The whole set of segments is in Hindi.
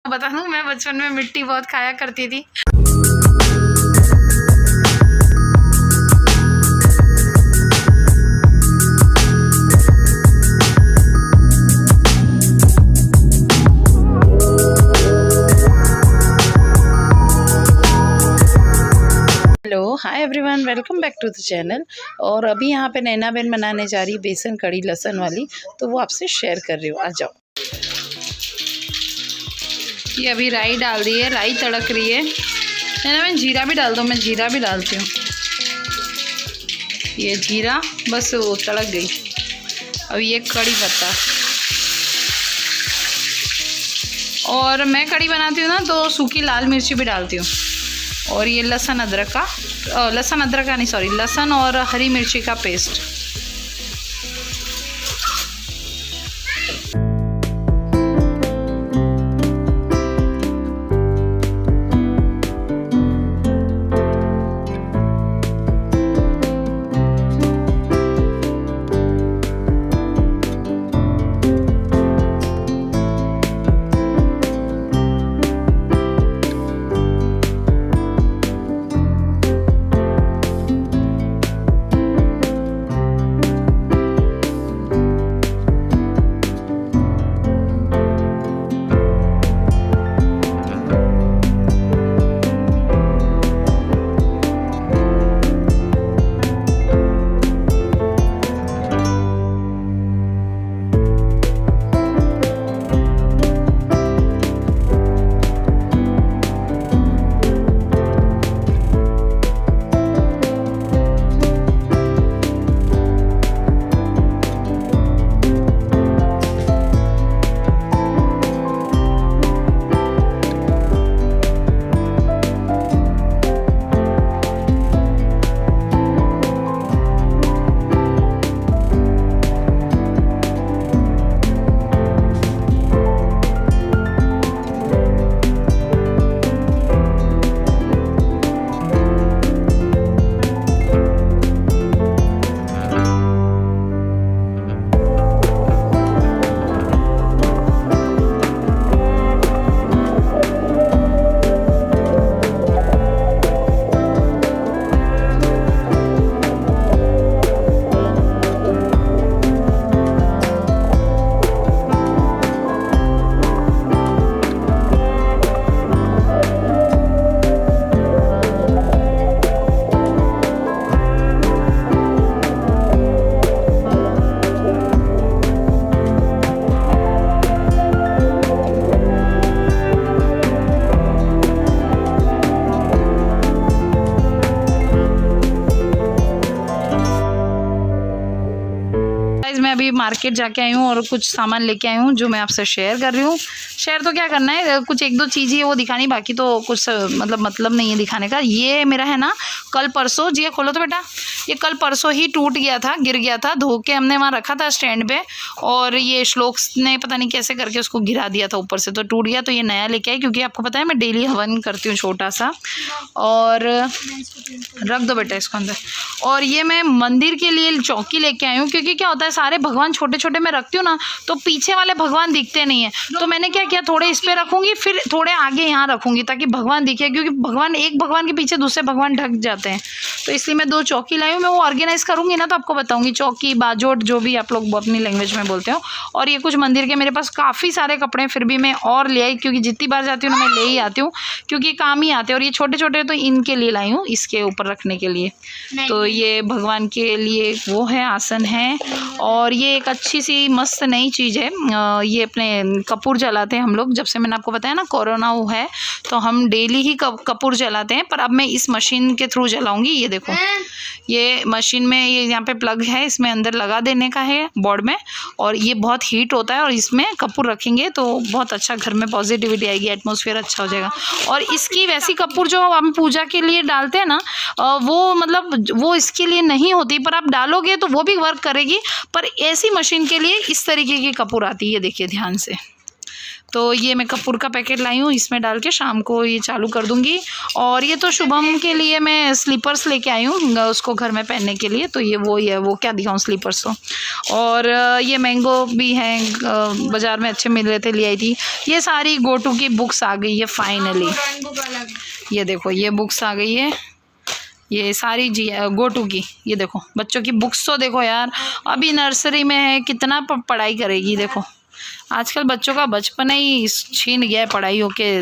बता दूं, मैं बचपन में मिट्टी बहुत खाया करती थी। Hello, hi everyone, welcome back to the channel. और अभी यहाँ पे नैना बहन बनाने जा रही है बेसन कड़ी लहसुन वाली, तो वो आपसे शेयर कर रही हूँ। आ जाओ। ये अभी राई डाल दी है, राई तड़क रही है। नैना बहन जीरा भी डाल दो, मैं जीरा भी डालती हूँ। ये जीरा बस वो तड़क गई। अब ये कड़ी पत्ता, और मैं कड़ी बनाती हूँ ना तो सूखी लाल मिर्ची भी डालती हूँ। और ये लहसुन अदरक का नहीं, सॉरी, लहसुन और हरी मिर्ची का पेस्ट। मैं अभी मार्केट जाके आई हूँ और कुछ सामान लेके आई हूँ जो मैं आपसे शेयर कर रही हूँ। शेयर तो क्या करना है, कुछ एक दो चीज़ें वो दिखानी, बाकी तो कुछ मतलब नहीं है दिखाने का। ये मेरा है ना, कल परसों, जी खोलो तो बेटा, ये कल परसों ही टूट गया था, गिर गया था, धो के हमने वहाँ रखा था स्टैंड पे, और ये श्लोक ने पता नहीं कैसे करके उसको गिरा दिया था ऊपर से, तो टूट गया। तो ये नया लेके आई, क्योंकि आपको पता है मैं डेली हवन करती हूँ छोटा सा। और रख दो बेटा इसको अंदर। और ये मैं मंदिर के लिए चौकी लेके आई हूँ, क्योंकि क्या होता है सारे भगवान छोटे छोटे मैं रखती हूँ ना, तो पीछे वाले भगवान दिखते नहीं है। तो मैंने क्या किया, थोड़े इस पे रखूंगी, फिर थोड़े आगे यहाँ रखूंगी, ताकि भगवान दिखे, क्योंकि भगवान एक भगवान के पीछे दूसरे भगवान ढक जाते हैं। तो इसलिए मैं 2 चौकी लाई हूँ। मैं वो ऑर्गेनाइज करूंगी ना तो आपको बताऊंगी, चौकी बाजोट जो भी आप लोग अपनी लैंग्वेज में बोलते हो। और ये कुछ मंदिर के मेरे पास काफ़ी सारे कपड़े, फिर भी मैं और ले आई, क्योंकि जितनी बार जाती हूँ ना मैं ले ही आती हूँ, क्योंकि काम ही आते हैं। और ये छोटे छोटे तो इनके लिए लाई हूँ, इसके ऊपर रखने के लिए। तो ये भगवान के लिए वो है, आसन है। और ये एक अच्छी सी मस्त नई चीज़ है, ये अपने कपूर जलाते हैं हम लोग। जब से मैंने आपको बताया ना कोरोना वो है, तो हम डेली ही कपूर जलाते हैं, पर अब मैं इस मशीन के थ्रू जलाऊंगी। ये देखो, ये मशीन में ये यहाँ पे प्लग है, इसमें अंदर लगा देने का है बोर्ड में, और ये बहुत हीट होता है, और इसमें कपूर रखेंगे तो बहुत अच्छा घर में पॉजिटिविटी आएगी, एटमॉस्फेयर अच्छा हो जाएगा। और इसकी वैसी कपूर जो हम पूजा के लिए डालते हैं ना, वो मतलब वो इसके लिए नहीं होती, पर आप डालोगे तो वो भी वर्क करेगी। पर ऐसी मशीन के लिए इस तरीके की कपूर आती है, ये देखिए ध्यान से। तो ये मैं कपूर का पैकेट लाई हूँ, इसमें डाल के शाम को ये चालू कर दूँगी। और ये तो शुभम के लिए मैं स्लीपर्स लेके आई हूँ उसको घर में पहनने के लिए, तो ये वो ही है, वो क्या दिखाऊँ स्लीपर्स तो। और ये मैंगो भी हैं, बाज़ार में अच्छे मिल रहे थे, ले आई थी। ये सारी गो टू की बुक्स आ गई है फाइनली। ये देखो ये बुक्स आ गई है, ये सारी जी गो टू की। ये देखो बच्चों की बुक्स तो देखो यार, अभी नर्सरी में है, कितना पढ़ाई करेगी। देखो आजकल बच्चों का बचपन ही छीन गया है पढ़ाई होके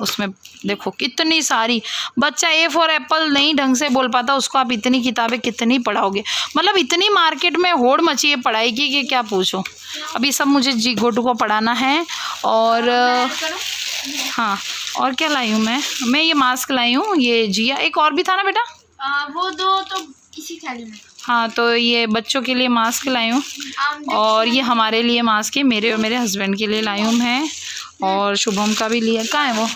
उसमें। देखो कितनी सारी, बच्चा ए फॉर एप्पल नहीं ढंग से बोल पाता, उसको आप इतनी किताबें कितनी पढ़ाओगे। मतलब इतनी मार्केट में होड़ मची है पढ़ाई की कि क्या पूछो। अभी सब मुझे जी गो टू को पढ़ाना है। और हाँ, और क्या लाई हूँ मैं ये मास्क लाई हूँ, ये जिया, एक और भी था ना बेटा, वो दो तो इसी थाली में। हाँ, तो ये बच्चों के लिए मास्क लाई हूँ, और ये हमारे लिए मास्क है, मेरे और मेरे हस्बैंड के लिए लाई हूँ मैं, और शुभम का भी लिया। कहाँ है वो?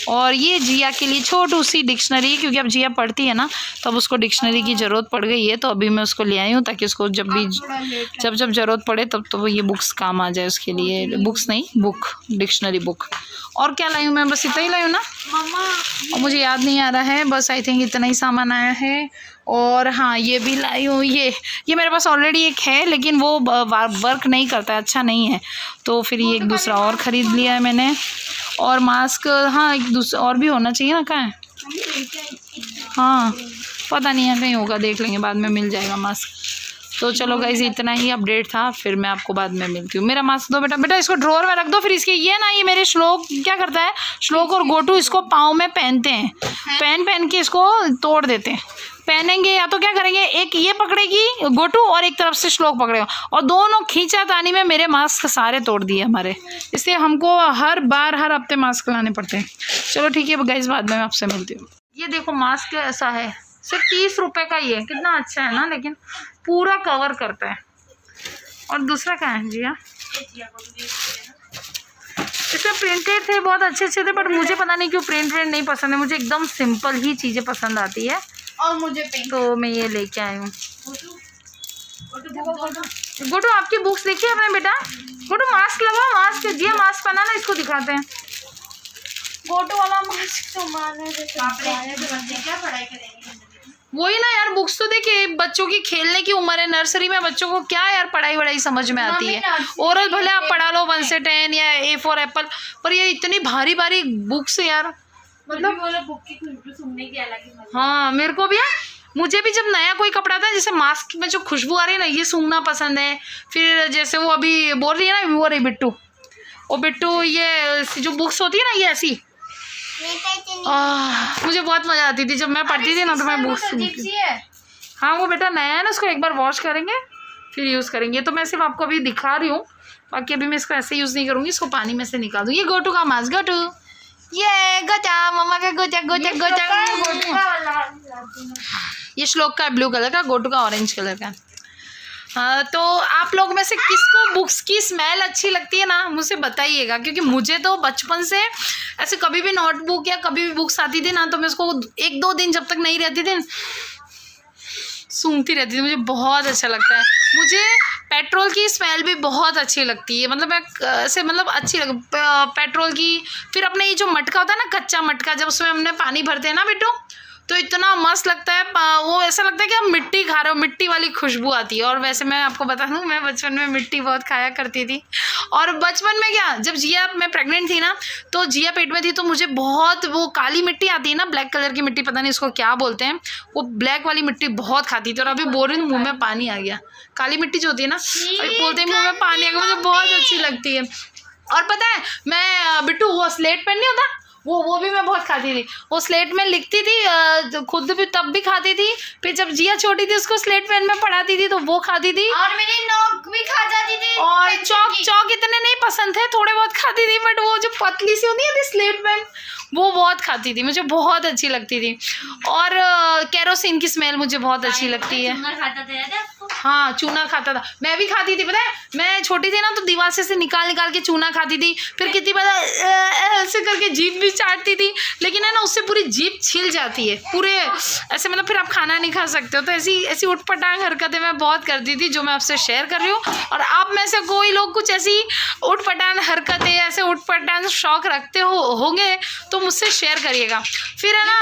और ये जिया के लिए छोटू सी डिक्शनरी, क्योंकि अब जिया पढ़ती है ना, तो अब उसको डिक्शनरी की ज़रूरत पड़ गई है, तो अभी मैं उसको ले आई हूँ ताकि उसको जब भी जब ज़रूरत पड़े तब तो वो ये बुक्स काम आ जाए उसके लिए। बुक्स नहीं, बुक, डिक्शनरी बुक। और क्या लाई हूँ मैं? बस इतना ही लाई हूँ ना मम्मा, और मुझे याद नहीं आ रहा है, बस आई थिंक इतना ही सामान आया है। और हाँ, ये भी लाई हूँ, ये मेरे पास ऑलरेडी एक है, लेकिन वो वर्क नहीं करता है, अच्छा नहीं है, तो फिर ये एक दूसरा और ख़रीद लिया है मैंने। और मास्क, हाँ एक दूसरा और भी होना चाहिए ना, कहाँ है? हाँ पता नहीं है, कहीं होगा, देख लेंगे, बाद में मिल जाएगा मास्क। तो चलो गाइस, इतना ही अपडेट था, फिर मैं आपको बाद में मिलती हूँ। मेरा मास्क दो बेटा, इसको ड्रॉअर में रख दो। फिर इसके ये ना, ये मेरे श्लोक क्या करता है, श्लोक और गोटू इसको पाँव में पहनते हैं, पहन के इसको तोड़ देते हैं। पहनेंगे या तो क्या करेंगे, एक ये पकड़ेगी गोटू और एक तरफ से श्लोक पकड़ेगा, और दोनों खींचातानी में मेरे मास्क सारे तोड़ दिए हमारे। इसलिए हमको हर हफ्ते मास्क लाने पड़ते हैं। चलो ठीक है गाइस, बाद में मैं आपसे मिलती हूँ। ये देखो मास्क ऐसा है, सिर्फ 30 रुपये का ही है, कितना अच्छा है ना, लेकिन पूरा कवर करता है। और दूसरा क्या है जिया, इसमें प्रिंटेड थे, बहुत अच्छे थे, बट मुझे पता नहीं क्यों प्रिंटेड नहीं पसंद है, मुझे एकदम सिंपल ही चीज़ें पसंद आती है, और मुझे तो मैं ये लेके आई हूँ। गोटू आपकी बुक्स देखिए अपने बेटा, गोटू मास्क लगाओ, मास्क जिया मास्क पहना ना, इसको दिखाते हैं। गोटू वाला मास्क तो मारने से क्या पढ़ाई करेंगे। वही ना यार, बुक्स तो देखिए, बच्चों की खेलने की उम्र है, नर्सरी में बच्चों को क्या यार पढ़ाई वढ़ाई समझ में आती है। ओरल भले आप पढ़ा लो 1 से 10 या ए फॉर एप्पल, पर ये इतनी भारी भारी बुक्स यार, मतलब वो बुक की खुशबू सूंघने की अलग ही मजा। हाँ मेरे को भी है, मुझे भी जब नया कोई कपड़ा था, जैसे मास्क में जो खुशबू आ रही है ना, ये सूंघना पसंद है। फिर जैसे वो अभी बोल रही है ना, वो रही बिट्टू, वो बिट्टू, ये जो बुक्स होती है ना, ये ऐसी मुझे बहुत मज़ा आती थी जब मैं पढ़ती थी ना, तो मैं बुक्स सुनती। हाँ वो बेटा नया है ना, उसको एक बार वॉश करेंगे फिर यूज़ करेंगे। तो मैं सिर्फ आपको अभी दिखा रही हूँ, बाकी अभी मैं इसको ऐसे यूज़ नहीं करूँगी, इसको पानी में से निकाल दूँ। ये गोटू का मास्क, गोटू ये गोचा, मम्मा का गोचा गोचा गोचा। ये श्लोक का ब्लू कलर का, गोटू का ऑरेंज कलर का। हाँ, तो आप लोग में से किसको बुक्स की स्मेल अच्छी लगती है ना, मुझे बताइएगा, क्योंकि मुझे तो बचपन से ऐसे कभी भी नोटबुक या कभी भी बुक्स आती थी ना, तो मैं उसको 1-2 दिन जब तक नहीं रहती थी सूंघती रहती थी, मुझे बहुत अच्छा लगता है। मुझे पेट्रोल की स्मेल भी बहुत अच्छी लगती है, मतलब मैं ऐसे मतलब अच्छी पेट्रोल की। फिर अपने ये जो मटका होता है ना, कच्चा मटका, जब उसमें हमने पानी भरते हैं ना बेटो, तो इतना मस्त लगता है, वो ऐसा लगता है कि आप मिट्टी खा रहे हो, मिट्टी वाली खुशबू आती है। और वैसे मैं आपको बता दूं, मैं बचपन में मिट्टी बहुत खाया करती थी। और बचपन में क्या, जब जिया मैं प्रेग्नेंट थी ना, तो जिया पेट में थी, तो मुझे बहुत वो काली मिट्टी आती है ना, ब्लैक कलर की मिट्टी, पता नहीं उसको क्या बोलते हैं, वो ब्लैक वाली मिट्टी बहुत खाती थी। और अभी बोल रही हूँ, मुँह में पानी आ गया। काली मिट्टी जो होती है ना, बोलते हैं मुँह में पानी आ गया, मुझे बहुत अच्छी लगती है। और पता है मैं बिट्टू, वो स्लेट पेन नहीं होता, वो भी मैं बहुत खाती थी। वो स्लेट में लिखती थी, खुद भी तब भी खाती थी। फिर जब जिया छोटी थी, उसको स्लेट पेन में पढ़ाती थी, तो वो खाती थी। और मेरी नोक भी खा जाती थी। और चौक इतने नहीं पसंद थे, थोड़े बहुत खाती थी, बट वो जो पतली सी होती है स्लेट पेन, वो बहुत खाती थी, मुझे बहुत अच्छी लगती थी। और केरोसिन की स्मेल मुझे बहुत अच्छी लगती है। हाँ चूना खाता था, मैं भी खाती थी। पता है मैं छोटी थी ना, तो दीवार से निकाल के चूना खाती थी। फिर कितनी बार ऐसे करके जीभ भी चाटती थी, लेकिन है ना उससे पूरी जीभ छिल जाती है पूरे ऐसे, मतलब फिर आप खाना नहीं खा सकते हो। तो ऐसी ऐसी उठपटांग हरकतें मैं बहुत करती थी जो मैं आपसे शेयर कर रही हूँ। और आप में से कोई लोग कुछ ऐसी उठपटांग हरकतें, ऐसे उठपटांग शौक रखते होंगे तो मुझसे शेयर करिएगा। फिर है ना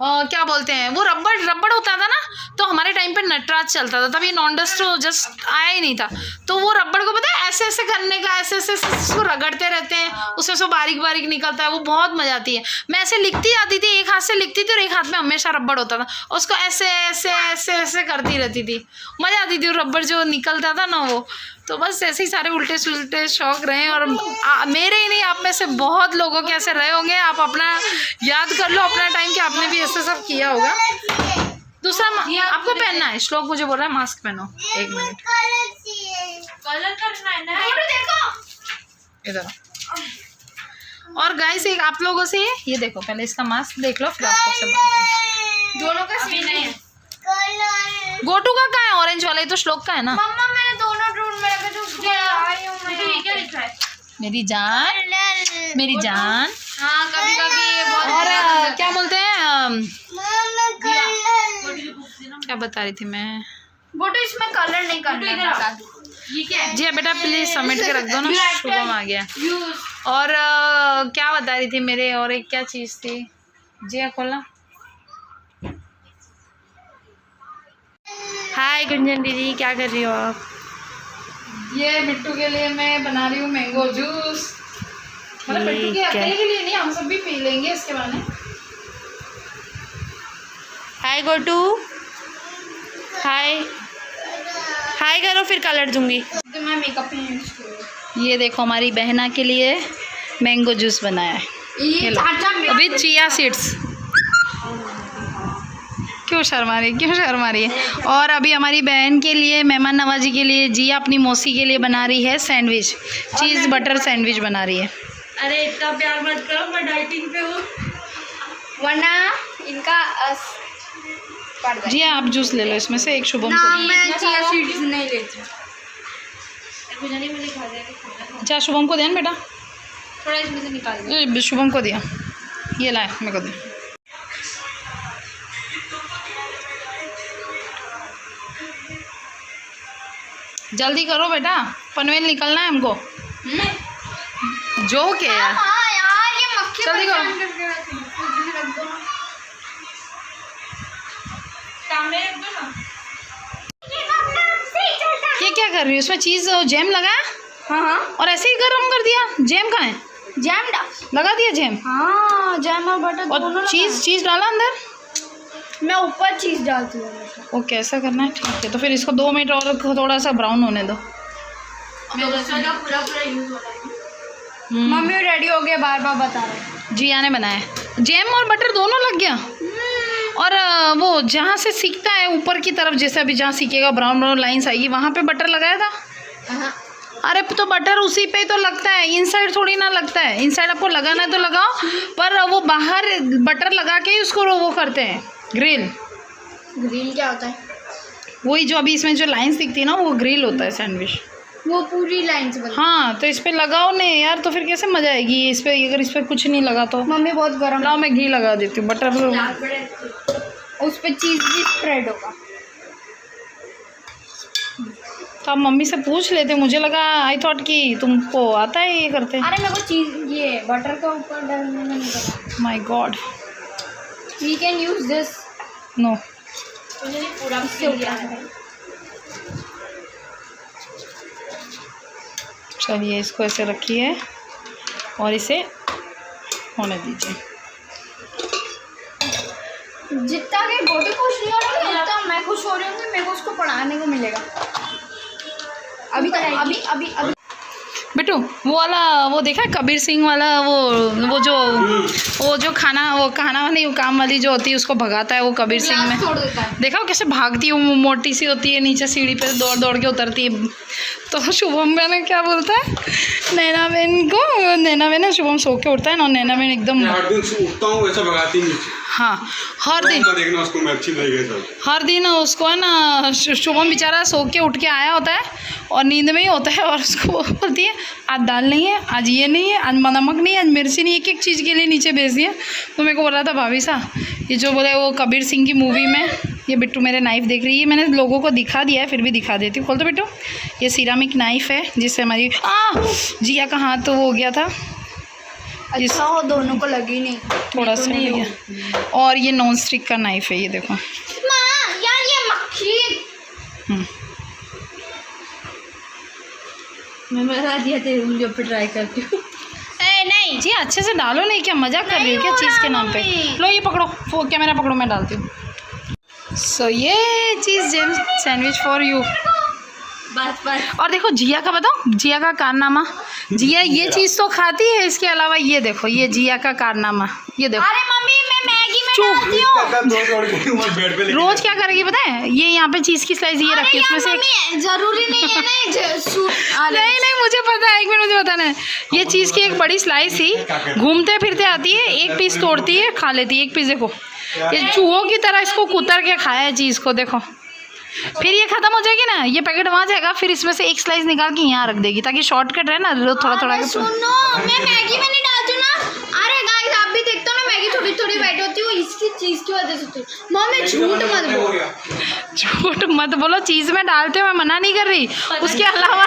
वो क्या बोलते हैं, वो रबड़ होता था ना, तो हमारे टाइम पे नटराज चलता था, तब ये नॉन डस्ट तो जस्ट आया ही नहीं था। तो वो रबड़ को पता है ऐसे ऐसे करने का, ऐसे ऐसे उसको रगड़ते रहते हैं, उससे सो बारीक बारीक निकलता है, वो बहुत मजा आती है। मैं ऐसे लिखती जाती थी, एक हाथ से लिखती थी और एक हाथ में हमेशा रबड़ होता था, उसको ऐसे ऐसे ऐसे ऐसे करती रहती थी, मजा आती थी। वो रबड़ जो निकलता था ना वो, तो बस ऐसे ही सारे उल्टे सुलटे शौक रहे। और मेरे ही नहीं, आप में से बहुत लोगों के ऐसे रहे होंगे। आप अपना याद कर लो अपना टाइम कि आपने भी ऐसे सब किया होगा। दूसरा आपको पहनना है, श्लोक मुझे बोल रहा है मास्क पहनो, 1 मिनट कलर करना है ना, देखो इधर। और गाइस एक आप लोगों से ये देखो, पहले इसका मास्क देख लो फिर आपको सब दोनों का सीन नहीं है। गोटू का कहाँ है? ऑरेंज वाला, ये तो श्लोक का है ना। मम्मा मैंने दोनों ढूंढ में रखा, जो आई हूं मैं। ये क्या लिखा है? मेरी जान, मेरी जान। हाँ कभी कभी ये बहुत। और क्या बोलते हैं, क्या बता रही थी मैं? गोटू इसमें कलर नहीं करना है। ये क्या है? जी बेटा प्लीज समेट के रख दो ना, शुभम आ गया। और क्या बता रही थी मेरे, और एक क्या चीज़ थी जी, खोलना। हाय गुंजन दीदी, क्या कर रही हो आप? ये मिट्टू के लिए मैं बना रही हूँ मैंगो जूस, मतलब मिट्टू के अकेले के लिए नहीं, हम सब भी पी लेंगे इसके बाद। हाय गोटू, हाय हाय करो फिर कलर दूंगी। तो मैं मेकअप पे यूज करूँ। ये देखो हमारी बहना के लिए मैंगो जूस बनाया है, ये विद चिया सीड्स। क्यों शर्मा रही है? और अभी हमारी बहन के लिए, मेहमान नवाजी के लिए, जिया अपनी मौसी के लिए बना रही है सैंडविच, चीज़ बटर सैंडविच बना रही है। अरे इतना प्यार मत करो, मैं डाइटिंग पे हूँ, वरना इनका जिया आप जूस ले लो इसमें से, एक शुभम को। मैं चिया सीड्स नहीं लेती। अच्छा शुभम को देना बेटा, थोड़ा इसमें से निकाल दो। शुभम को दिया, ये लाए मेरे को दे। जल्दी करो बेटा, पनवेल निकलना है हमको। जो क्या यार, हाँ यार ये मक्खी जल्दी करो। रख दो ना, सामने रख दो ना। ये क्या कर रही है? उसमें चीज़ जैम लगाया? हाँ और ऐसे ही गरम कर दिया? जैम कहाँ है? जैम लगा दिया जैम? हाँ जैम और बटर दोनों और चीज़ डाला अंदर? मैं ऊपर चीज़ डालती हूँ। ओके ऐसा करना है, ठीक है। तो फिर इसको 2 मिनट और थोड़ा सा ब्राउन होने दो। पूरा यूज हो रहा है। मम्मी रेडी हो गए, बार बार बता रहे। जिया ने बनाया, जैम और बटर दोनों लग गया। और वो जहाँ से सीखता है ऊपर की तरफ, जैसे अभी जहाँ सीखेगा ब्राउन ब्राउन लाइन्स आएगी, वहाँ पे बटर लगाया था। अरे तो बटर उसी पे तो लगता है, इनसाइड थोड़ी ना लगता है। इनसाइड आपको लगाना है तो लगाओ, पर वो बाहर बटर लगा के ही उसको वो करते हैं, ग्रिल क्या होता है? वही जो अभी इसमें जो लाइन्स दिखती है ना, वो ग्रिल होता है सैंडविच। वो पूरी लाइन से बनती। हाँ तो इस पर लगाओ नहीं यार, तो फिर कैसे मज़ा आएगी इस पर, अगर इस पर कुछ नहीं लगा तो। मम्मी बहुत गर्म। लाओ मैं घी लगा देती हूँ, बटर उस पर चीज़ भी स्प्रेड होगा। तो आप मम्मी से पूछ लेते, मुझे लगा आई थॉट कि तुमको आता है ये करते। अरे मेरे को चीज़ ये बटर का ऊपर डालने में नहीं पता। My god, we can use this. No पूरा चलिए इसको ऐसे रखिए और इसे होने दीजिए। जितना कि गोटी खुश नहीं हो रही है, उतना मैं खुश हो रही हूँ कि मेरे को उसको पढ़ाने को मिलेगा। अभी बेटू वो वाला वो देखा कबीर सिंह वाला, वो जो खाना नहीं, वो काम वाली जो होती है उसको भगाता है वो कबीर सिंह में। तोड़ देता है। देखा वो कैसे भागती है, वो मोटी सी होती है, नीचे सीढ़ी पे दौड़ दौड़ के उतरती है। तो शुभम बहन क्या बोलता है नैना बहन को, नैना बहन शुभम सो के उठता है ना, नैना बहन एकदम हर दिन उठता हूँ वैसा भगाती नहीं। हाँ हर दिन देखना उसको मैं अच्छी लगेगी सब। हर दिन उसको है ना शुभम बेचारा सो के उठ के आया होता है और नींद में ही होता है और उसको बोलती है आज दाल नहीं है, आज ये नहीं है, आज नमक नहीं है, आज मिर्ची नहीं है, एक एक चीज़ के लिए नीचे भेज दिया। तो मेरे को बोल रहा था भाभी सा ये जो बोले वो कबीर सिंह की मूवी में, ये बिट्टू मेरे नाइफ़ देख रही है, मैंने लोगों को दिखा दिया है फिर भी दिखा देती हूँ। खोल तो बिट्टू, ये सिरामिक नाइफ़ है जिससे हमारी जिया का हाथ तो हो गया था, अच्छा वो दोनों को लगी नहीं, थोड़ा सा नहीं हो गया। और ये नॉन स्टिक का नाइफ है, ये देखो। माँ यार ये मक्खी। मैं बता दिया तेरे उंगलियों पे ट्राई करती हूँ। नहीं जी अच्छे से डालो, नहीं क्या मजाक कर रही हो क्या चीज़ के नाम पे? लो ये पकड़ो, वो कैमरा पकड़ो, मैं डालती हूँ। सो ये चीज़ जेम्स सैंडविच फॉर यू। बस और देखो जिया का बताओ, जिया का कारनामा। जिया ये चीज़ तो खाती है, इसके अलावा ये देखो, ये जिया का कारनामा, ये देखो। अरे मम्मी मैं मैगी में डालती हूँ। रोज क्या करेगी पता है, ये यहाँ पे चीज़ की स्लाइस ये रखी है, उसमें से मम्मी जरूरी नहीं है ना नहीं नहीं मुझे पता है, एक मिनट मुझे बताना है। ये चीज़ की एक बड़ी स्लाइस ही घूमते फिरते आती है, एक पीस तोड़ती है खा लेती है, एक पीस देखो ये चूहों की तरह इसको कुतर के खाया है चीज़ को, देखो। फिर ये खत्म हो जाएगी ना, ये पैकेट वहाँ जाएगा, फिर इसमें से एक स्लाइस निकाल के यहाँ रख देगी ताकि शॉर्टकट रहे ना, थोड़ा थोड़ा के। सुनो मैं मैगी में नहीं डालती हूँ ना। अरे गाइस आप भी देखते हो ना मैगी थोड़ी थोड़ी बैठी होती है, इसकी चीज़ की वजह से। मम्मी झूठ मत बोलो, झूठ मत बोलो, चीज़ में डालते हो, मैं मना नहीं कर रही, उसके अलावा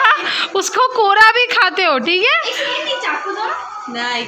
उसको कोरा भी खाते हो, ठीक है? इसलिए नहीं चाकू दो ना। नहीं